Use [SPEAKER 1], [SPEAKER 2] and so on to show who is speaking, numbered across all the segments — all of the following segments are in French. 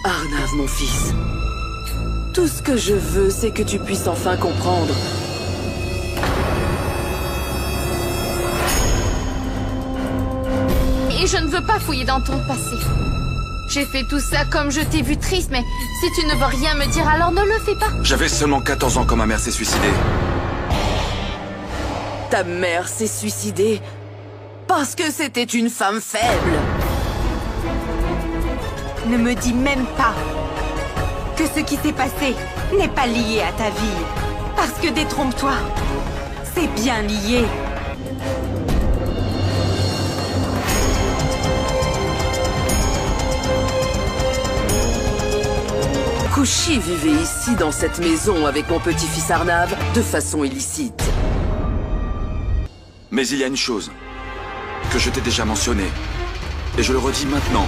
[SPEAKER 1] Arnav, mon fils. Tout ce que je veux, c'est que tu puisses enfin comprendre.
[SPEAKER 2] Et je ne veux pas fouiller dans ton passé. J'ai fait tout ça comme je t'ai vu triste, mais si tu ne veux rien me dire, alors ne le fais pas.
[SPEAKER 3] J'avais seulement 14 ans quand ma mère s'est suicidée.
[SPEAKER 1] Ta mère s'est suicidée parce que c'était une femme faible.
[SPEAKER 4] Ne me dis même pas que ce qui s'est passé n'est pas lié à ta vie. Parce que détrompe-toi, c'est bien lié.
[SPEAKER 1] Kushi vivait ici dans cette maison avec mon petit-fils Arnav de façon illicite.
[SPEAKER 3] Mais il y a une chose que je t'ai déjà mentionnée, et je le redis maintenant.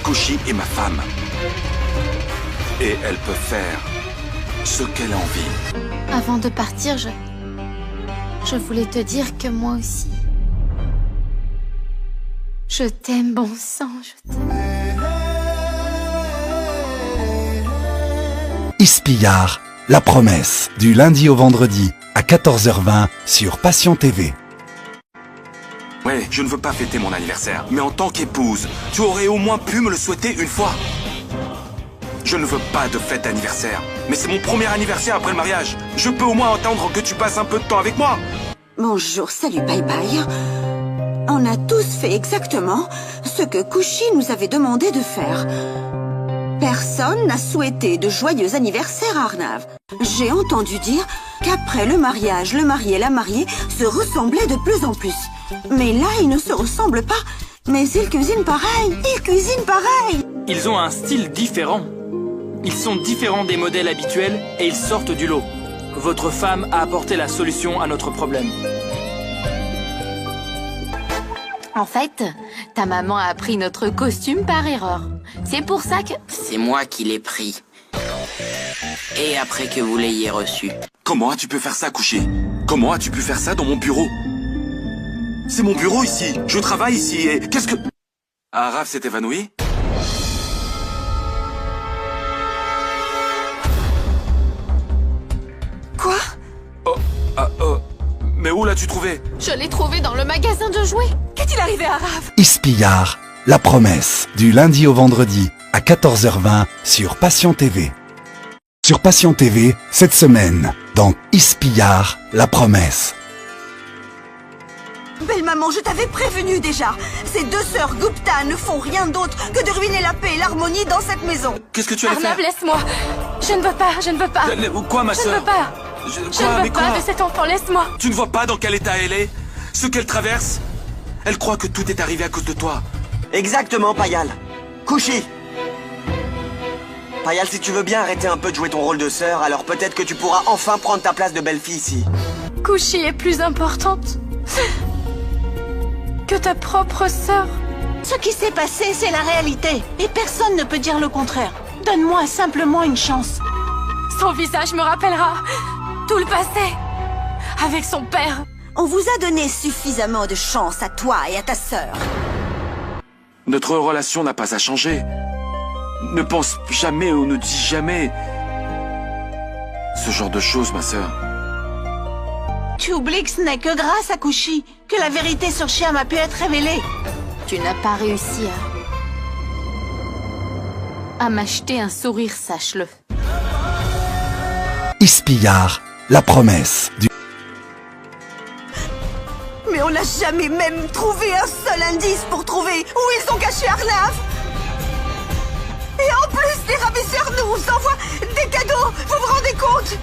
[SPEAKER 3] Kushi est ma femme. Et elle peut faire ce qu'elle a envie.
[SPEAKER 2] Avant de partir, je voulais te dire que moi aussi. Je t'aime, bon sang, je t'aime.
[SPEAKER 5] Ispillard, la promesse, du lundi au vendredi à 14h20 sur Passion TV.
[SPEAKER 3] Ouais, je ne veux pas fêter mon anniversaire, mais en tant qu'épouse, tu aurais au moins pu me le souhaiter une fois. Je ne veux pas de fête d'anniversaire, mais c'est mon premier anniversaire après le mariage. Je peux au moins entendre que tu passes un peu de temps avec moi.
[SPEAKER 6] Bonjour, salut, bye bye. On a tous fait exactement ce que Kushi nous avait demandé de faire. Personne n'a souhaité de joyeux anniversaire à Arnav. J'ai entendu dire qu'après le mariage, le marié et la mariée se ressemblaient de plus en plus. Mais là, ils ne se ressemblent pas. Mais ils cuisinent pareil. Ils cuisinent pareil.
[SPEAKER 7] Ils ont un style différent. Ils sont différents des modèles habituels et ils sortent du lot. Votre femme a apporté la solution à notre problème.
[SPEAKER 2] En fait, ta maman a pris notre costume par erreur. C'est pour ça que...
[SPEAKER 8] C'est moi qui l'ai pris. Et après que vous l'ayez reçu.
[SPEAKER 3] Comment as-tu pu faire ça, Kushi? Comment as-tu pu faire ça dans mon bureau? C'est mon bureau ici. Je travaille ici et... Qu'est-ce que... Arnav s'est évanoui?
[SPEAKER 6] Quoi?
[SPEAKER 3] Mais où l'as-tu trouvé?
[SPEAKER 2] Je l'ai trouvé dans le magasin de jouets.
[SPEAKER 4] Qu'est-il arrivé à Arnav?
[SPEAKER 5] Ispillard, la promesse, du lundi au vendredi à 14h20 sur Passion TV. Sur Passion TV, cette semaine, dans Ispillard, la promesse.
[SPEAKER 6] Belle maman, je t'avais prévenu déjà. Ces deux sœurs Gupta ne font rien d'autre que de ruiner la paix et l'harmonie dans cette maison.
[SPEAKER 3] Qu'est-ce que tu allais
[SPEAKER 2] Arnav,
[SPEAKER 3] faire?
[SPEAKER 2] laisse-moi. Je ne veux pas, je ne veux pas.
[SPEAKER 3] Quoi, ma
[SPEAKER 2] Je ne
[SPEAKER 3] sœur?
[SPEAKER 2] veux pas. Je ne veux pas de cet enfant, laisse-moi.
[SPEAKER 3] Tu ne vois pas dans quel état elle est? Ce qu'elle traverse? Elle croit que tout est arrivé à cause de toi.
[SPEAKER 9] Exactement, Payal. Kushi. Payal, si tu veux bien arrêter un peu de jouer ton rôle de sœur, alors peut-être que tu pourras enfin prendre ta place de belle-fille ici.
[SPEAKER 2] Kushi est plus importante que ta propre sœur.
[SPEAKER 10] Ce qui s'est passé, c'est la réalité. Et personne ne peut dire le contraire. Donne-moi simplement une chance.
[SPEAKER 2] Son visage me rappellera tout le passé. Avec son père.
[SPEAKER 6] On vous a donné suffisamment de chance à toi et à ta sœur.
[SPEAKER 3] Notre relation n'a pas à changer. Ne pense jamais ou ne dis jamais ce genre de choses, ma sœur.
[SPEAKER 10] Tu oublies que ce n'est que grâce à Kushi que la vérité sur Shyam a pu être révélée.
[SPEAKER 2] Tu n'as pas réussi à m'acheter un sourire, sache-le.
[SPEAKER 5] Ispillard, la promesse, du...
[SPEAKER 6] Mais on n'a jamais même trouvé un seul indice pour trouver où ils ont caché Arnav. Et en plus, les ravisseurs nous envoient des cadeaux. Vous vous rendez compte?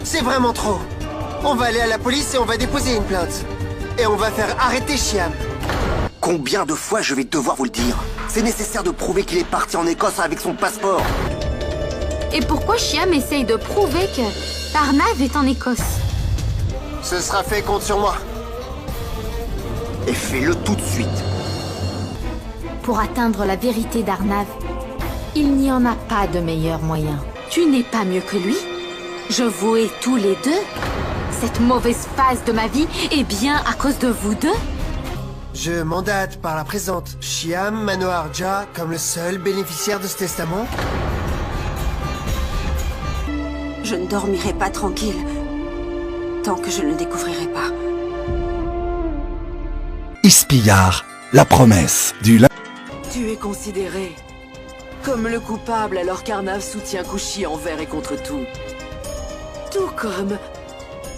[SPEAKER 9] C'est vraiment trop. On va aller à la police et on va déposer une plainte. Et on va faire arrêter Shyam. Combien de fois je vais devoir vous le dire? C'est nécessaire de prouver qu'il est parti en Écosse avec son passeport.
[SPEAKER 2] Et pourquoi Shyam essaye de prouver que Arnav est en Écosse?
[SPEAKER 9] Ce sera fait, compte sur moi. Et fais-le tout de suite.
[SPEAKER 2] Pour atteindre la vérité d'Arnav, il n'y en a pas de meilleur moyen. Tu n'es pas mieux que lui. Je vous hais tous les deux. Cette mauvaise phase de ma vie est bien à cause de vous deux.
[SPEAKER 9] Je mandate par la présente Shyam Manoharja comme le seul bénéficiaire de ce testament.
[SPEAKER 6] Je ne dormirai pas tranquille tant que je ne le découvrirai pas.
[SPEAKER 5] Ispiyar, la promesse du lundi.
[SPEAKER 1] Tu es considéré comme le coupable alors qu'Arnav soutient Kushi envers et contre tout. Tout comme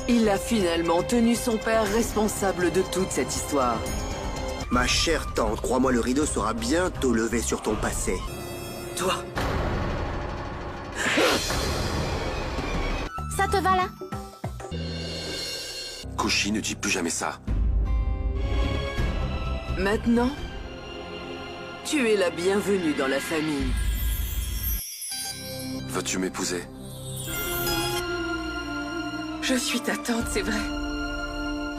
[SPEAKER 1] il a finalement tenu son père responsable de toute cette histoire.
[SPEAKER 9] Ma chère tante, crois-moi, le rideau sera bientôt levé sur ton passé.
[SPEAKER 1] Toi,
[SPEAKER 2] Ça te va là?
[SPEAKER 3] Kushi, ne dis plus jamais ça.
[SPEAKER 1] maintenant, tu es la bienvenue dans la famille.
[SPEAKER 3] Veux-tu m'épouser?
[SPEAKER 11] Je suis ta tante, c'est vrai.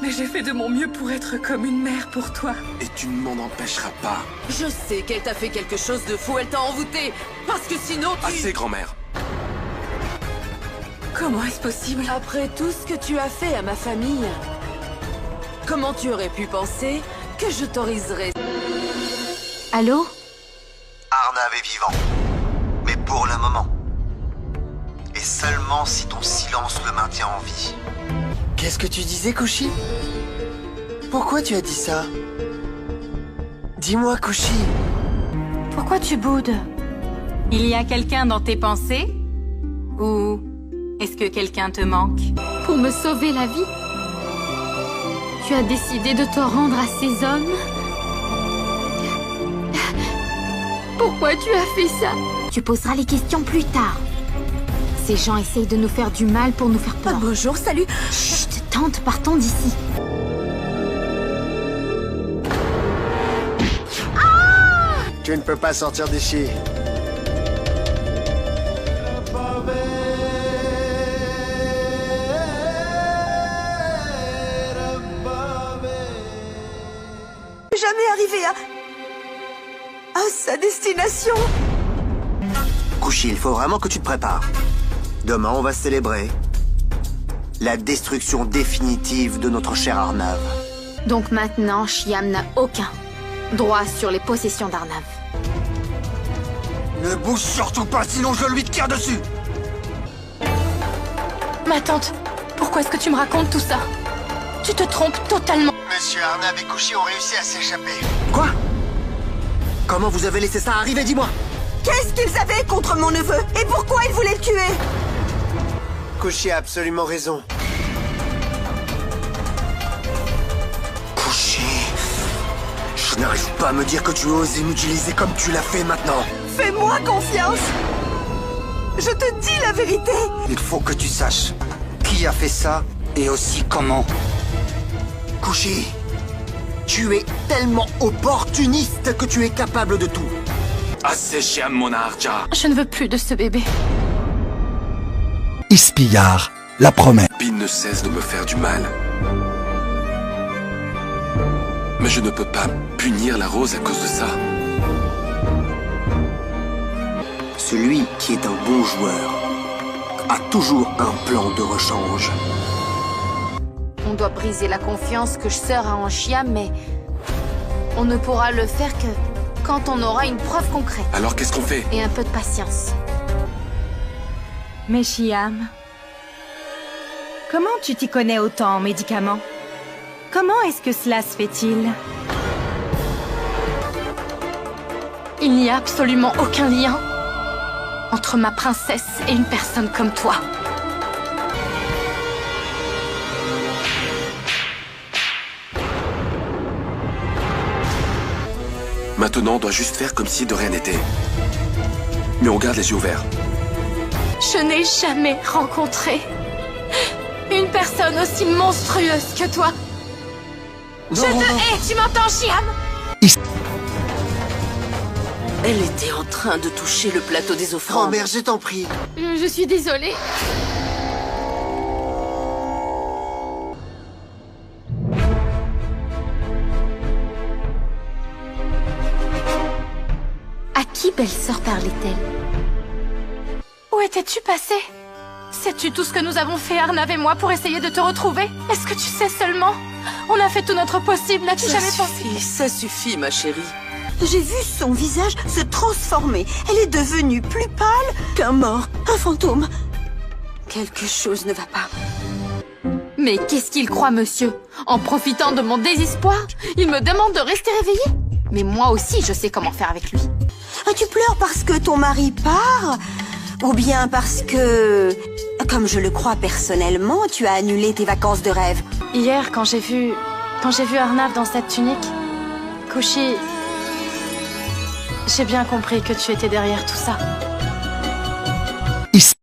[SPEAKER 11] Mais j'ai fait de mon mieux pour être comme une mère pour toi.
[SPEAKER 3] Et tu ne m'en empêcheras pas.
[SPEAKER 1] Je sais qu'elle t'a fait quelque chose de fou, elle t'a envoûté. Parce que sinon tu...
[SPEAKER 3] Assez, grand-mère.
[SPEAKER 11] Comment est-ce possible?
[SPEAKER 1] Après tout ce que tu as fait à ma famille, comment tu aurais pu penser que je t'autoriserais?
[SPEAKER 2] Allô?
[SPEAKER 12] Arnav est vivant. Mais pour le moment. Et seulement si ton silence le maintient en vie.
[SPEAKER 9] Qu'est-ce que tu disais, Kushi? Pourquoi tu as dit ça? Dis-moi, Kushi.
[SPEAKER 4] Pourquoi tu boudes? Il y a quelqu'un dans tes pensées? Ou est-ce que quelqu'un te manque?
[SPEAKER 2] Pour me sauver la vie? Tu as décidé de te rendre à ces hommes? Pourquoi tu as fait ça? Tu poseras les questions plus tard. Ces gens essayent de nous faire du mal pour nous faire peur.
[SPEAKER 6] Ah, bonjour, salut.
[SPEAKER 2] Chut, tante, partons d'ici.
[SPEAKER 9] Tu ne peux pas sortir d'ici.
[SPEAKER 6] Jamais arrivé à sa destination.
[SPEAKER 9] Kushi, il faut vraiment que tu te prépares. Demain, on va célébrer la destruction définitive de notre cher Arnav.
[SPEAKER 2] Donc maintenant, Shyam n'a aucun droit sur les possessions d'Arnav.
[SPEAKER 9] Ne bouge surtout pas, sinon je lui tire dessus.
[SPEAKER 11] Ma tante, pourquoi est-ce que tu me racontes tout ça? Tu te trompes totalement.
[SPEAKER 12] Monsieur Arnav et Kushi ont réussi à s'échapper.
[SPEAKER 9] Quoi? Comment vous avez laissé ça arriver, dis-moi?
[SPEAKER 6] Qu'est-ce qu'ils avaient contre mon neveu? Et pourquoi ils voulaient le tuer?
[SPEAKER 9] Kushi a absolument raison.
[SPEAKER 3] Kushi, je n'arrive pas à me dire que tu oses m'utiliser comme tu l'as fait maintenant.
[SPEAKER 6] Fais-moi confiance. Je te dis la vérité.
[SPEAKER 12] Il faut que tu saches qui a fait ça et aussi comment.
[SPEAKER 9] Kushi, tu es tellement opportuniste que tu es capable de tout.
[SPEAKER 3] Assez, Shyam Manoharja.
[SPEAKER 11] Je ne veux plus de ce bébé.
[SPEAKER 5] Ispiyar, la promesse.
[SPEAKER 3] Pin ne cesse de me faire du mal. Mais je ne peux pas punir la rose à cause de ça.
[SPEAKER 9] Celui qui est un bon joueur a toujours un plan de rechange.
[SPEAKER 2] On doit briser la confiance que Sœur a en Shyam, mais on ne pourra le faire que quand on aura une preuve concrète.
[SPEAKER 3] Alors qu'est-ce qu'on fait?
[SPEAKER 2] Et un peu de patience.
[SPEAKER 4] Mais Shyam, comment tu t'y connais autant en médicaments? Comment est-ce que cela se fait-il?
[SPEAKER 11] Il n'y a absolument aucun lien entre ma princesse et une personne comme toi.
[SPEAKER 3] Maintenant, on doit juste faire comme si de rien n'était. Mais on garde les yeux ouverts.
[SPEAKER 11] Je n'ai jamais rencontré une personne aussi monstrueuse que toi. Je te hais, tu m'entends, Shyam?
[SPEAKER 1] Elle était en train de toucher le plateau des offrandes.
[SPEAKER 9] Grand-mère, je t'en prie.
[SPEAKER 11] Je suis désolée.
[SPEAKER 2] À qui belle-sœur parlait-elle?
[SPEAKER 11] Où étais-tu passé? Sais-tu tout ce que nous avons fait, Arnav et moi, pour essayer de te retrouver? Est-ce que tu sais seulement On a fait tout notre possible, n'as-tu jamais pensé?
[SPEAKER 1] Ça suffit, ma chérie.
[SPEAKER 6] J'ai vu son visage se transformer. Elle est devenue plus pâle qu'un mort, un fantôme. Quelque chose ne va pas.
[SPEAKER 2] Mais qu'est-ce qu'il croit, monsieur? En profitant de mon désespoir, il me demande de rester réveillée? Mais moi aussi, je sais comment faire avec lui.
[SPEAKER 6] Ah, tu pleures parce que ton mari part? Ou bien parce que, comme je le crois personnellement, tu as annulé tes vacances de rêve?
[SPEAKER 11] Hier, quand j'ai vu Arnav dans cette tunique, Kushi, j'ai bien compris que tu étais derrière tout ça.